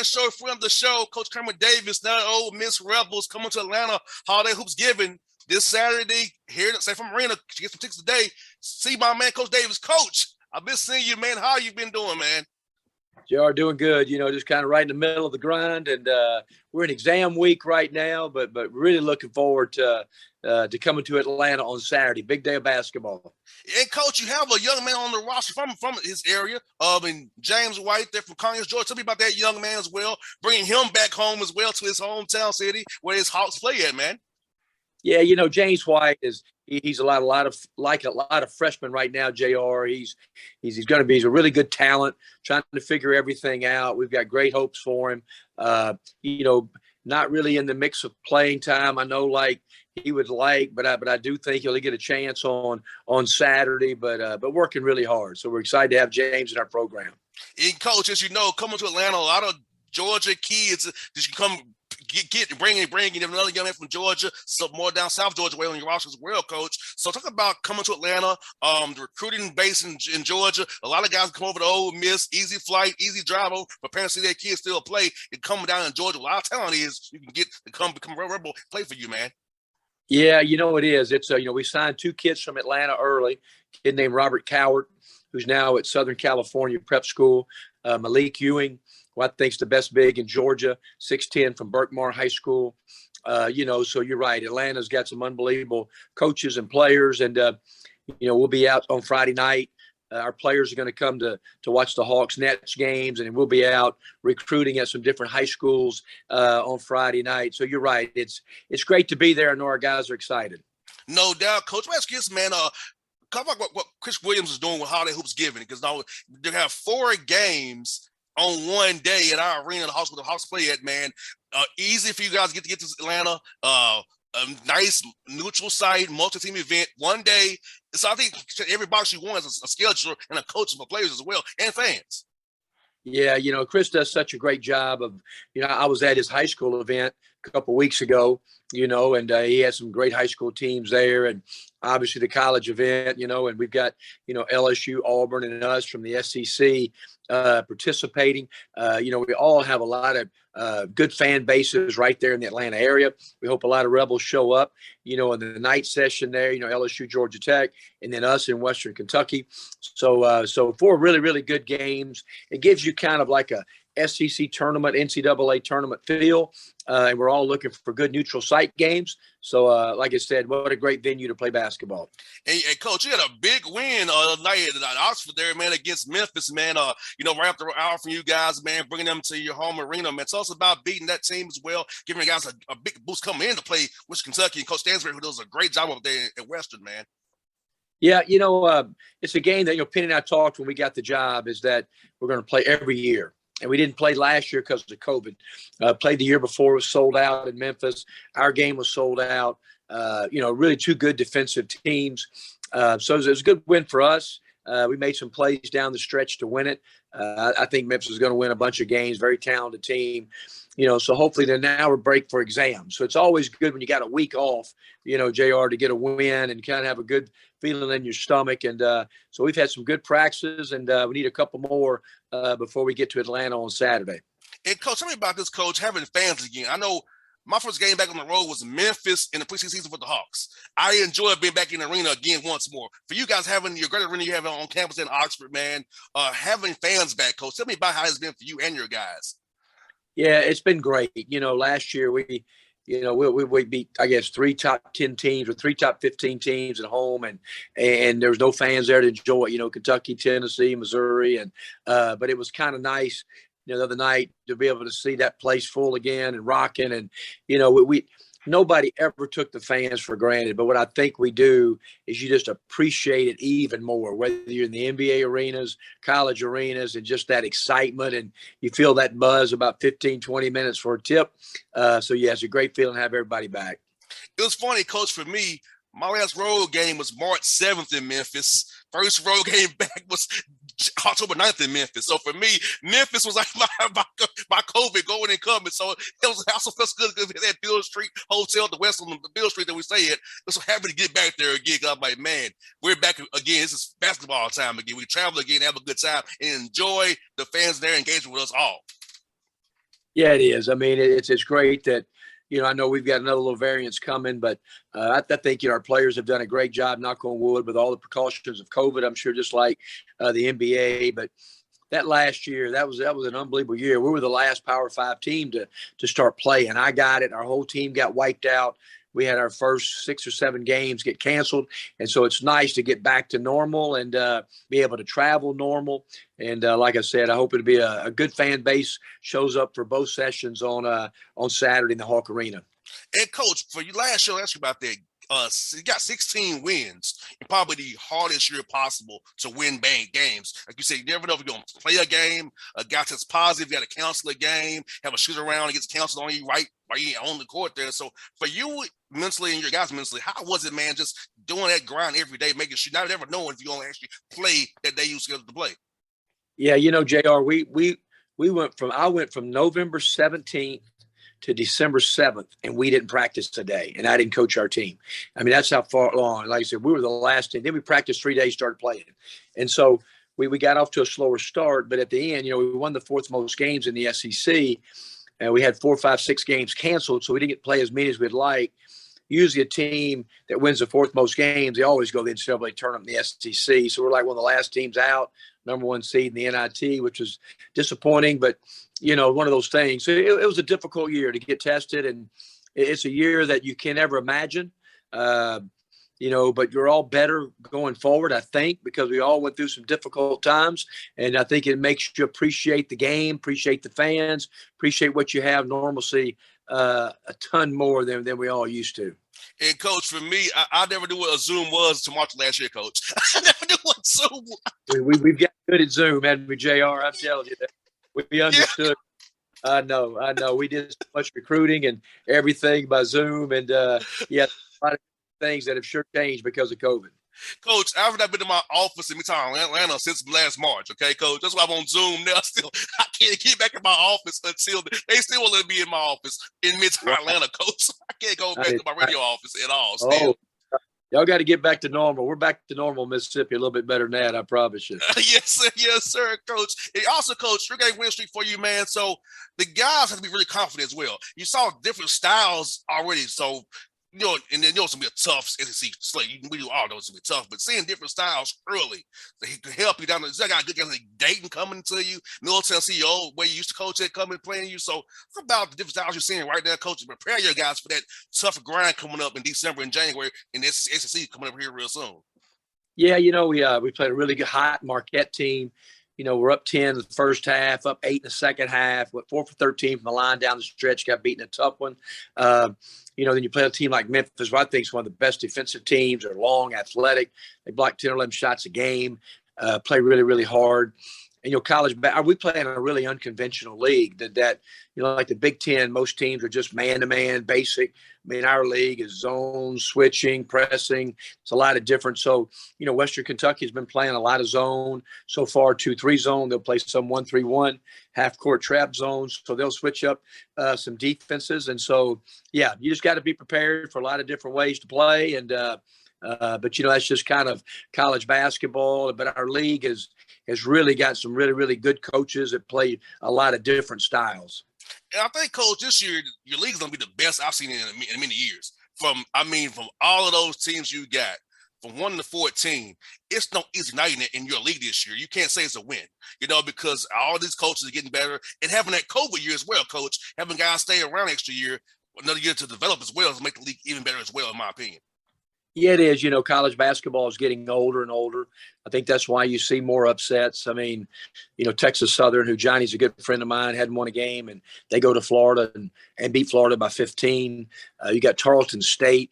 show, friend of the show, Coach Kermit Davis, now Ole Miss Rebels coming to Atlanta, Holiday Hoops Giving this Saturday here at St. Marina. Get some tickets today. See my man, Coach Davis. Coach, I've been seeing you, man. How you been doing, man? JR, doing good. Just kind of right in the middle of the grind, and we're in exam week right now, but really looking forward to coming to Atlanta on Saturday. Big day of basketball. And Coach, you have a young man on the roster from his area, James White, there from Conyers, Georgia. Tell me about that young man as well, bringing him back home as well to his hometown city where his Hawks play at, man. Yeah, James White he's a lot of freshmen right now. JR, he's a really good talent, trying to figure everything out. We've got great hopes for him. Not really in the mix of playing time, I know, like he would like, but I do think he'll get a chance on Saturday. But working really hard, so we're excited to have James in our program. And Coach, as you know, coming to Atlanta, a lot of Georgia kids that you come bringing another young man from Georgia, so more down South Georgia way on your roster as well, Coach. So talk about coming to Atlanta, the recruiting base in Georgia. A lot of guys come over to Ole Miss, easy flight, easy drive over for parents to see their kids still play. And coming down in Georgia, a lot of talent is you can get to become a Rebel, play for you, man. Yeah, it is. It's we signed 2 kids from Atlanta early. A kid named Robert Cowart, who's now at Southern California Prep School. Malik Ewing, who I think's the best big in Georgia, 6'10", from Berkmar High School. So you're right. Atlanta's got some unbelievable coaches and players, and we'll be out on Friday night. Our players are going to come to watch the Hawks Nets games, and we'll be out recruiting at some different high schools on Friday night. So you're right. It's great to be there. I know our guys are excited. No doubt, Coach. Let's ask you this, man. Talk about what Chris Williams is doing with Holiday Hoops Giving, because now they have 4 games on one day at our arena, the Hawks play at, man. Easy for you guys to get to Atlanta. A nice neutral site, multi-team event, one day. So I think every box you want is a schedule and a coach for players as well and fans. Yeah, Chris does such a great job of, I was at his high school event a couple of weeks ago, and he had some great high school teams there, and obviously the college event, and we've got, LSU, Auburn, and us from the SEC participating. We all have a lot of good fan bases right there in the Atlanta area. We hope a lot of Rebels show up, in the night session there, LSU, Georgia Tech, and then us in Western Kentucky. So 4 really, really good games. It gives you kind of like a SEC tournament, NCAA tournament feel, and we're all looking for good neutral site games. So, like I said, what a great venue to play basketball. Hey, Coach, you had a big win night at Oxford there, man, against Memphis, man. Right after an hour from you guys, man, bringing them to your home arena, man. Tell us about beating that team as well, giving the guys a big boost coming in to play Western Kentucky, and Coach Stansbury, who does a great job up there at Western, man. Yeah, it's a game that, Penny and I talked when we got the job, is that we're going to play every year. And we didn't play last year because of COVID. Played the year before, it was sold out in Memphis. Our game was sold out. Really 2 good defensive teams. So it was a good win for us. We made some plays down the stretch to win it. I think Memphis is going to win a bunch of games. Very talented team. So hopefully they're now a break for exams. So it's always good when you got a week off, JR, to get a win and kind of have a good feeling in your stomach. And so we've had some good practices, and we need a couple more before we get to Atlanta on Saturday. And Coach, tell me about this, Coach, having fans again. I know my first game back on the road was Memphis in the preseason season for the Hawks. I enjoyed being back in the arena again once more. For you guys having your great arena you have on campus in Oxford, man, having fans back, Coach, tell me about how it's been for you and your guys. Yeah, it's been great. Last year we beat, I guess, 3 top 10 teams or 3 top 15 teams at home, and there was no fans there to enjoy it. Kentucky, Tennessee, Missouri, and but it was kind of nice, the other night to be able to see that place full again and rocking, and nobody ever took the fans for granted. But what I think we do is you just appreciate it even more, whether you're in the NBA arenas, college arenas, and just that excitement. And you feel that buzz about 15, 20 minutes for a tip. So, yeah, it's a great feeling to have everybody back. It was funny, Coach, for me. My last road game was March 7th in Memphis. First road game back was October 9th in Memphis. So for me, Memphis was like my COVID going and coming. So it was also felt good because that Bill Street Hotel, the west on the Bill Street that we stay at. I'm so happy to get back there again. I'm like, man, we're back again. This is basketball time again. We travel again, have a good time, and enjoy the fans there engaging with us all. Yeah, it is. I mean, it's great that, I know we've got another little variance coming, but I think, our players have done a great job, knock on wood, with all the precautions of COVID, I'm sure, just like the NBA. But that last year, that was an unbelievable year. We were the last Power Five team to start playing. I got it. Our whole team got wiped out. We had our first 6 or 7 games get canceled, and so it's nice to get back to normal and be able to travel normal. And like I said, I hope it'll be a good fan base shows up for both sessions on Saturday in the Hawk Arena. And coach, for you last show, I asked you about that. You got 16 wins, and probably the hardest year possible to win bank games. Like you said, you never know if you're going to play a game, a guy that's positive, you got to cancel a game, have a shoot around and gets canceled on you right on the court there. So for you mentally and your guys mentally, how was it, man, just doing that grind every day, making sure not ever knowing if you're going to actually play that day you were scheduled to play? Yeah, JR, I went from November 17th to December 7th, and we didn't practice today, and I didn't coach our team. I mean, that's how far along. Like I said, we were the last team. Then we practiced 3 days, started playing. And so we got off to a slower start, but at the end, we won the 4th most games in the SEC, and we had 4, 5, 6 games canceled, so we didn't get to play as many as we'd like. Usually a team that wins the 4th most games, they always go to the NCAA tournament in the SEC. So we're like one of the last teams out, number 1 seed in the NIT, which was disappointing, but one of those things. So it was a difficult year to get tested, and it's a year that you can't ever imagine. But you're all better going forward, I think, because we all went through some difficult times, and I think it makes you appreciate the game, appreciate the fans, appreciate what you have, normalcy, a ton more than we all used to. And coach, for me, I never knew what a Zoom was to March last year, coach. I never knew what Zoom was. We've got good at Zoom, haven't we, JR? I'm telling you that. We understood. Yeah. I know. We did so much recruiting and everything by Zoom, and a lot of things that have sure changed because of COVID. Coach, I haven't been in my office in Midtown Atlanta since last March. Okay, coach, that's why I'm on Zoom now. Still, I can't get back in my office until they still won't let me in my office in Midtown Atlanta, coach. I can't go back to my radio office at all. Still. Y'all got to get back to normal. We're back to normal, Mississippi, a little bit better than that, I promise you. Yes, sir, coach. And also, coach, 3-game win streak for you, man. So the guys have to be really confident as well. You saw different styles already, so and then it's gonna be a tough SEC slate. We all know it's gonna be tough, but seeing different styles early, they can help you down. I got good guys like Dayton coming to you, Middle Tennessee, where you used to coach at, coming playing you. So what about the different styles you're seeing right now, coach? Prepare your guys for that tough grind coming up in December and January, and the SEC coming up here real soon. Yeah, we played a really good hot Marquette team. We're up 10 in the first half, up 8 in the second half, 4 for 13 from the line down the stretch, got beaten a tough one. Then you play a team like Memphis, who I think is one of the best defensive teams. They're long, athletic. They block 10 or 11 shots a game, play really, really hard. And, we play in a really unconventional league that like the Big Ten, most teams are just man-to-man, basic. I mean, our league is zone, switching, pressing. It's a lot of different. So, Western Kentucky has been playing a lot of zone so far, 2-3 zone. They'll play some 1-3-1, half-court trap zones. So they'll switch up some defenses. And so, you just got to be prepared for a lot of different ways to play. And but that's just kind of college basketball. But our league has really got some really, really good coaches that play a lot of different styles. And I think, coach, this year your league's gonna be the best I've seen in many years. From all of those teams you got, from 1 to 14, it's no easy night in your league this year. You can't say it's a win, because all these coaches are getting better, and having that COVID year as well, coach, having guys stay around extra year, another year to develop as well, to make the league even better as well, in my opinion. Yeah, it is. College basketball is getting older and older. I think that's why you see more upsets. I mean, Texas Southern, who Johnny's a good friend of mine, hadn't won a game, and they go to Florida and beat Florida by 15. You got Tarleton State,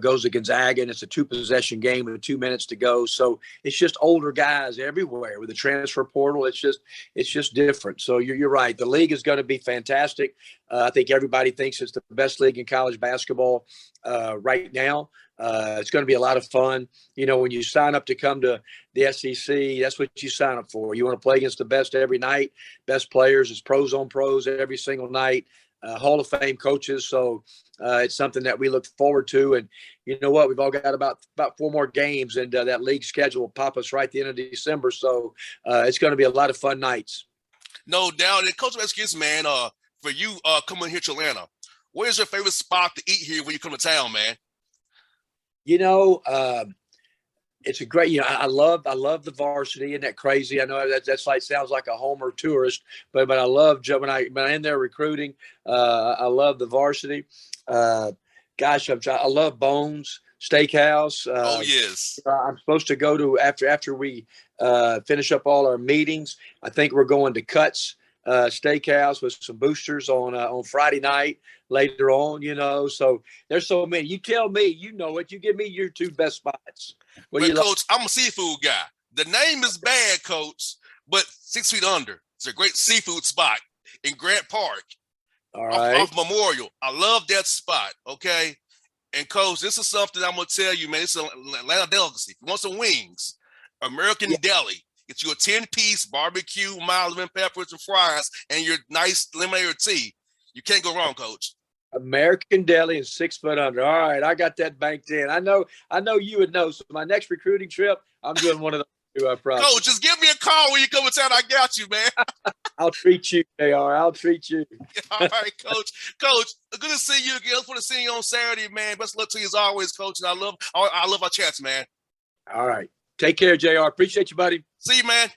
goes to Gonzaga, and it's a 2-possession game with 2 minutes to go. So it's just older guys everywhere with the transfer portal. It's just different. So you're right. The league is going to be fantastic. I think everybody thinks it's the best league in college basketball right now. It's going to be a lot of fun. When you sign up to come to the SEC, that's what you sign up for. You want to play against the best every night, best players. It's pros on pros every single night, Hall of Fame coaches. So it's something that we look forward to. And you know what? We've all got about 4 more games, and that league schedule will pop us right at the end of December. So it's going to be a lot of fun nights. No doubt. And Coach Westkiss, man, for you coming here to Atlanta, where's your favorite spot to eat here when you come to town, man? You know, it's a great, I love the Varsity. Isn't that crazy? I know that's like, sounds like a Homer tourist, but I love when I'm in there recruiting. I love the Varsity. Gosh, I love Bones Steakhouse. Oh yes. I'm supposed to go to after we finish up all our meetings. I think we're going to Cuts Steakhouse with some boosters on Friday night later on. So there's so many. You tell me, you know it. You give me your two best spots. Well, Coach, I'm a seafood guy. The name is bad, Coach, but 6 Feet Under. It's a great seafood spot in Grant Park. All right. Off Memorial. I love that spot, okay? And, Coach, this is something I'm going to tell you, man. It's an Atlanta delicacy. If you want some wings, American Deli. Get you a 10-piece barbecue, mild lemon peppers and fries, and your nice lemonade or tea. You can't go wrong, Coach. American Deli and 6 Foot Under. All right, I got that banked in. I know you would know. So my next recruiting trip, I'm doing one of those two, I promise. Coach, just give me a call when you come to town. I got you, man. I'll treat you, JR. I'll treat you. All right, Coach. Coach, good to see you again. Look forward to seeing you on Saturday, man. Best of luck to you as always, Coach. And I love our chats, man. All right. Take care, JR. Appreciate you, buddy. See you, man.